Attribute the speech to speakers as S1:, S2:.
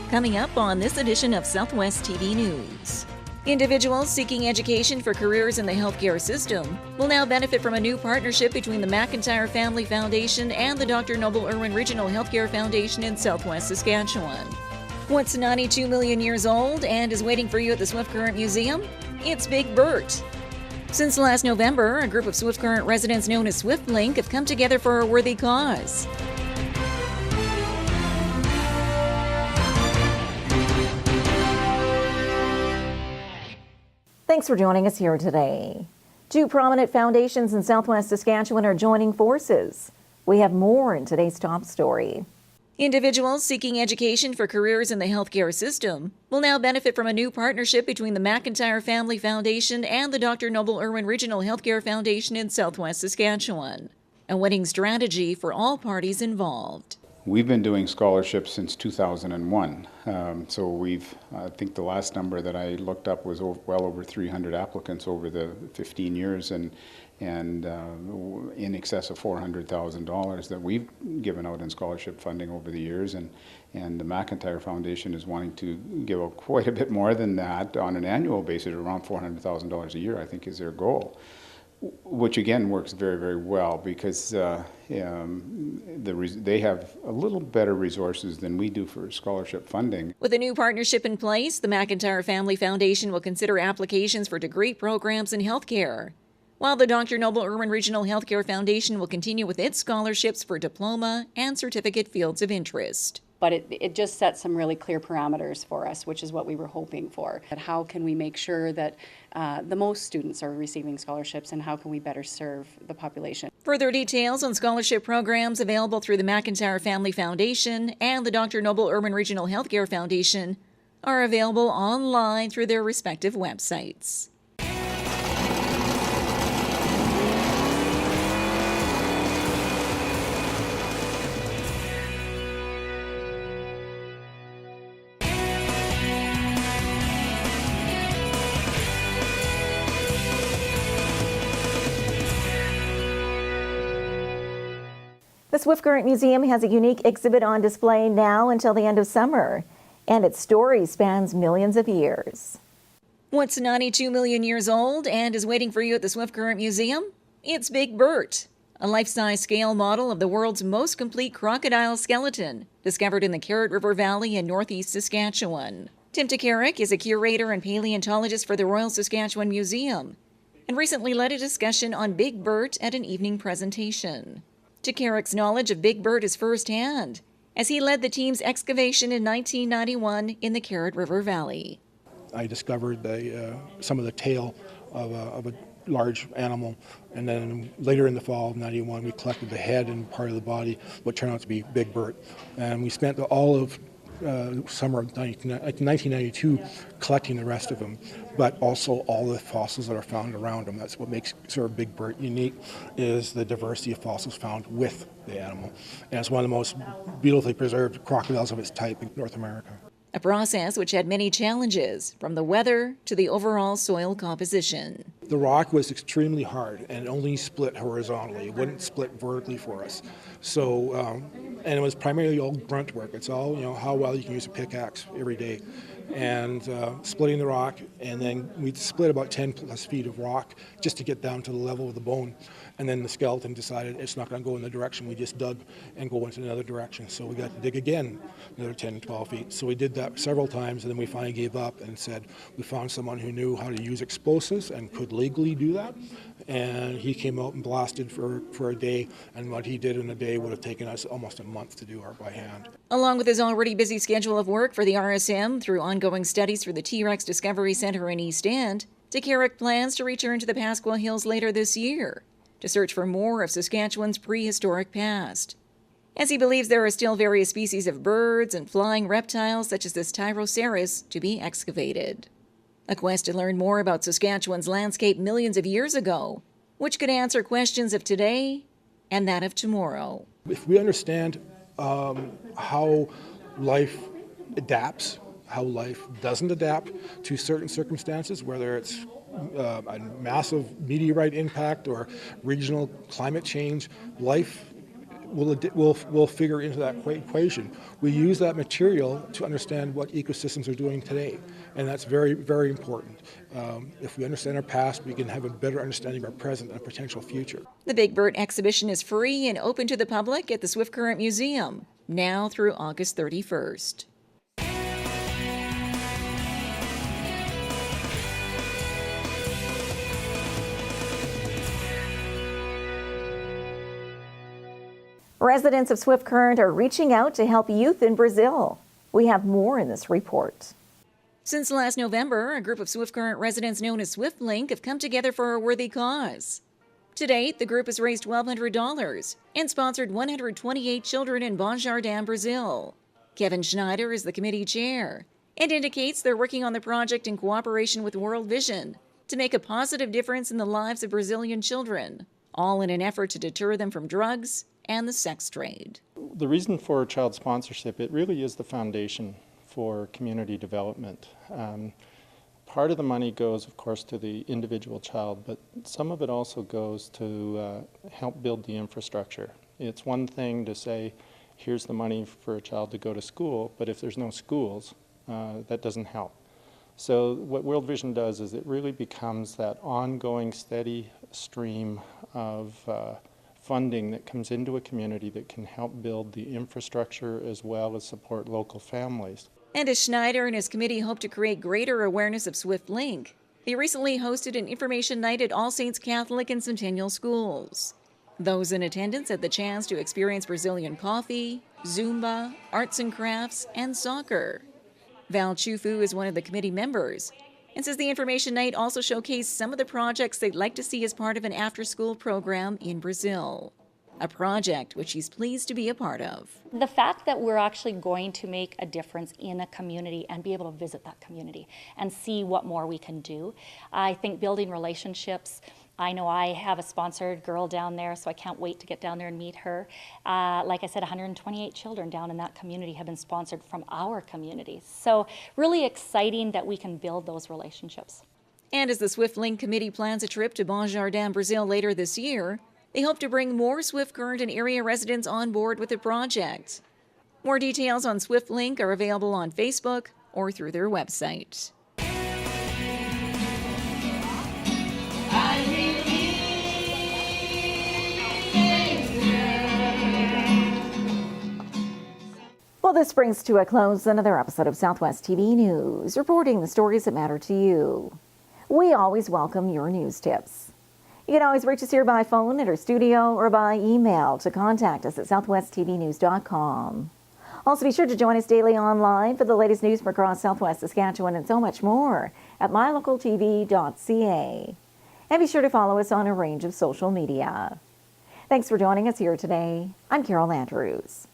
S1: Coming up on this edition of Southwest TV News. Individuals seeking education for careers in the healthcare system will now benefit from a new partnership between the McIntyre Family Foundation and the Dr. Noble Irwin Regional Healthcare Foundation in Southwest Saskatchewan. What's 92 million years old and is waiting for you at the Swift Current Museum? It's Big Bert. Since last November, a group of Swift Current residents known as SwiftLink have come together for a worthy cause.
S2: Thanks for joining us here today. Two prominent foundations in Southwest Saskatchewan are joining forces. We have more in today's top story.
S1: Individuals seeking education for careers in the healthcare system will now benefit from a new partnership between the McIntyre Family Foundation and the Dr. Noble Irwin Regional Healthcare Foundation in Southwest Saskatchewan, a winning strategy for all parties involved.
S3: We've been doing scholarships since 2001. I think the last number that I looked up was well over 300 applicants over the 15 years and in excess of $400,000 that we've given out in scholarship funding over the years. And the McIntyre Foundation is wanting to give out quite a bit more than that on an annual basis, around $400,000 a year, I think is their goal. Which again works very, very well because they have a little better resources than we do for scholarship funding.
S1: With a new partnership in place, the McIntyre Family Foundation will consider applications for degree programs in healthcare, while the Dr. Noble Irwin Regional Healthcare Foundation will continue with its scholarships for diploma and certificate fields of interest.
S4: But it just sets some really clear parameters for us, which is what we were hoping for. How can we make sure that the most students are receiving scholarships, and how can we better serve the population?
S1: Further details on scholarship programs available through the McIntyre Family Foundation and the Dr. Noble Irwin Regional Healthcare Foundation are available online through their respective websites.
S2: The Swift Current Museum has a unique exhibit on display now until the end of summer, and its story spans millions of years.
S1: What's 92 million years old and is waiting for you at the Swift Current Museum? It's Big Bert, a life-size scale model of the world's most complete crocodile skeleton, discovered in the Carrot River Valley in northeast Saskatchewan. Tim Takarik is a curator and paleontologist for the Royal Saskatchewan Museum, and recently led a discussion on Big Bert at an evening presentation. Takarik's knowledge of Big Bert is firsthand, as he led the team's excavation in 1991 in the Carrot River Valley.
S5: I discovered some of the tail of a large animal, and then later in the fall of 91 we collected the head and part of the body, what turned out to be Big Bert. And we spent all of summer of 1992 collecting the rest of them, but also all the fossils that are found around them. That's what makes sort of Big Bert unique, is the diversity of fossils found with the animal. And it's one of the most beautifully preserved crocodiles of its type in North America.
S1: A process which had many challenges, from the weather to the overall soil composition.
S5: The rock was extremely hard and it only split horizontally. It wouldn't split vertically for us. So, and it was primarily all grunt work. It's all, how well you can use a pickaxe every day. And splitting the rock, and then we'd split about 10 plus feet of rock just to get down to the level of the bone. And then the skeleton decided it's not going to go in the direction we just dug and go into another direction. So we got to dig again, another 10, 12 feet. So we did that several times, and then we finally gave up and said we found someone who knew how to use explosives and could legally do that. And he came out and blasted for a day, and what he did in a day would have taken us almost a month to do by hand.
S1: Along with his already busy schedule of work for the RSM through ongoing studies through the T-Rex Discovery Center in East End, Takarik plans to return to the Pasqua Hills later this year to search for more of Saskatchewan's prehistoric past, as he believes there are still various species of birds and flying reptiles such as this Tyrosaurus to be excavated. A quest to learn more about Saskatchewan's landscape millions of years ago, which could answer questions of today and that of tomorrow.
S5: If we understand how life adapts, how life doesn't adapt to certain circumstances, whether it's a massive meteorite impact or regional climate change, life will figure into that equation. We use that material to understand what ecosystems are doing today, and that's very, very important. If we understand our past, we can have a better understanding of our present and potential future.
S1: The Big Bert exhibition is free and open to the public at the Swift Current Museum, now through August 31st.
S2: Residents of Swift Current are reaching out to help youth in Brazil. We have more in this report.
S1: Since last November, a group of Swift Current residents known as SwiftLink have come together for a worthy cause. To date, the group has raised $1,200 and sponsored 128 children in Bom Jardim, Brazil. Kevin Schneider is the committee chair and indicates they're working on the project in cooperation with World Vision to make a positive difference in the lives of Brazilian children, all in an effort to deter them from drugs and the sex trade.
S6: The reason for child sponsorship, it really is the foundation for community development. Part of the money goes, of course, to the individual child, but some of it also goes to help build the infrastructure. It's one thing to say, here's the money for a child to go to school, but if there's no schools, that doesn't help. So what World Vision does is it really becomes that ongoing, steady stream of funding that comes into a community that can help build the infrastructure as well as support local families.
S1: And as Schneider and his committee hope to create greater awareness of SwiftLink, they recently hosted an information night at All Saints Catholic and Centennial schools. Those in attendance had the chance to experience Brazilian coffee, Zumba, arts and crafts, and soccer. Val Chufu is one of the committee members and says the information night also showcased some of the projects they'd like to see as part of an after-school program in Brazil, a project which he's pleased to be a part of.
S7: The fact that we're actually going to make a difference in a community and be able to visit that community and see what more we can do. I think building relationships, I know I have a sponsored girl down there, so I can't wait to get down there and meet her. Like I said, 128 children down in that community have been sponsored from our community. So really exciting that we can build those relationships.
S1: And as the SwiftLink committee plans a trip to Bom Jardim, Brazil later this year, they hope to bring more Swift Current and area residents on board with the project. More details on SwiftLink are available on Facebook or through their website.
S2: Well, this brings to a close another episode of Southwest TV News, reporting the stories that matter to you. We always welcome your news tips. You can always reach us here by phone at our studio or by email to contact us at southwesttvnews.com. Also, be sure to join us daily online for the latest news from across Southwest Saskatchewan and so much more at MyLocalTV.ca. And be sure to follow us on a range of social media. Thanks for joining us here today. I'm Carol Andrews.